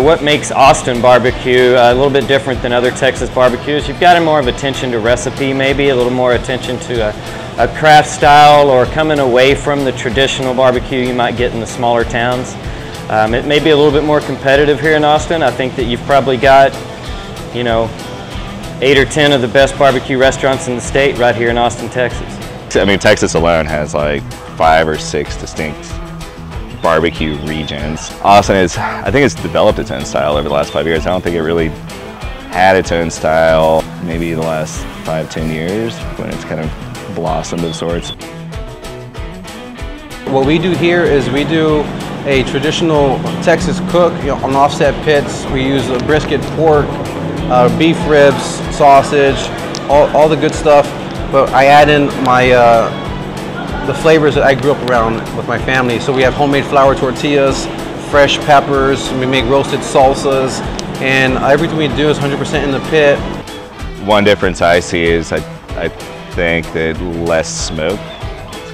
what makes Austin BBQ a little bit different than other Texas barbecues. You've got more of attention to recipe, maybe a little more attention to a craft style, or coming away from the traditional barbecue you might get in the smaller towns. It may be a little bit more competitive here in Austin. I think that you've probably got, you know, 8 or 10 of the best barbecue restaurants in the state right here in Austin, Texas. I mean, Texas alone has like 5 or 6 distinct barbecue regions. Austin is, I think it's developed its own style over the last 5 years. I don't think it really had its own style maybe the last 5-10 years when it's kind of blossomed of sorts. What we do here is we do a traditional Texas cook, on offset pits. We use brisket, pork, beef ribs, sausage, all the good stuff. But I add in my the flavors that I grew up around with my family. So we have homemade flour tortillas, fresh peppers, we make roasted salsas, and everything we do is 100% in the pit. One difference I see is I think that less smoke.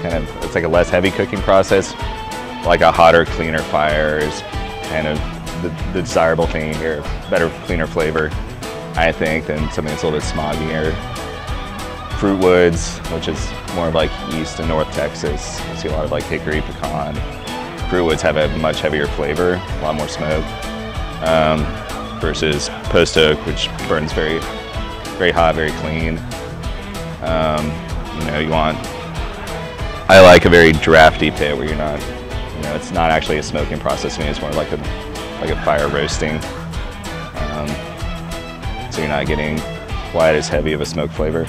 It's like a less heavy cooking process. Like a hotter, cleaner fire is kind of the desirable thing here. Better, cleaner flavor, I think, than something that's a little bit smoggier. Fruit woods, which is more of like East and North Texas. You see a lot of like hickory, pecan. Fruit woods have a much heavier flavor, a lot more smoke, versus post oak, which burns very, very hot, very clean. You know, I like a very drafty pit where you're not, you know, it's not actually a smoking process. I mean, it's more like a fire roasting. So you're not getting quite as heavy of a smoke flavor.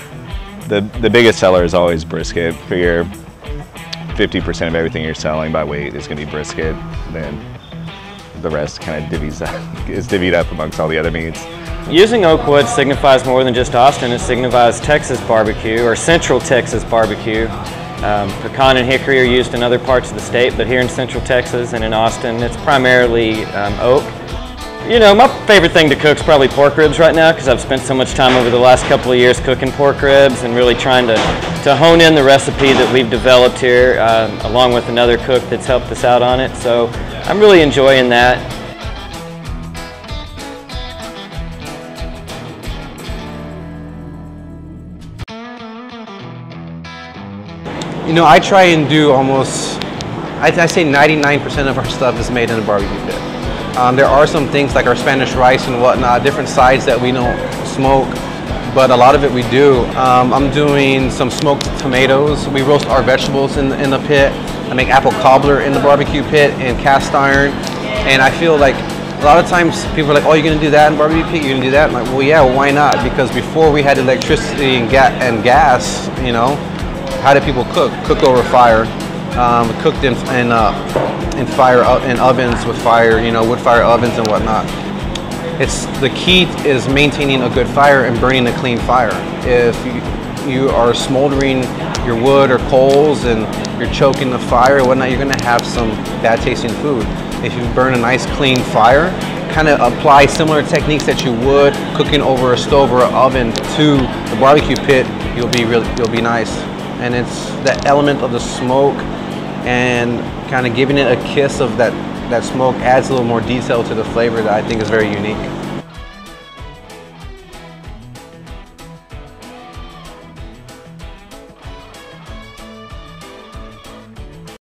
The biggest seller is always brisket. Figure 50% of everything you're selling by weight is going to be brisket. Then the rest kind of is divvied up amongst all the other meats. Using oak wood signifies more than just Austin. It signifies Texas barbecue, or Central Texas barbecue. Pecan and hickory are used in other parts of the state, but here in Central Texas and in Austin, it's primarily oak. You know, my favorite thing to cook is probably pork ribs right now, because I've spent so much time over the last couple of years cooking pork ribs and really trying to hone in the recipe that we've developed here, along with another cook that's helped us out on it. So I'm really enjoying that. You know, I try and do almost, I say 99% of our stuff is made in a barbecue pit. There are some things like our Spanish rice and whatnot, different sides that we don't smoke, but a lot of it we do. I'm doing some smoked tomatoes. We roast our vegetables in the pit. I make apple cobbler in the barbecue pit and cast iron. And I feel like a lot of times people are like, oh, you're gonna do that in barbecue pit? You're gonna do that? I'm like, well, yeah, well, why not? Because before we had electricity and gas, you know, how did people cook? Cook over fire. Cooked in ovens with fire, you know, wood fire ovens and whatnot. The key is maintaining a good fire and burning a clean fire. If you are smoldering your wood or coals and you're choking the fire or whatnot, you're gonna have some bad tasting food. If you burn a nice clean fire, kind of apply similar techniques that you would cooking over a stove or an oven to the barbecue pit, you'll be nice. And it's that element of the smoke and kind of giving it a kiss of that smoke adds a little more detail to the flavor that I think is very unique.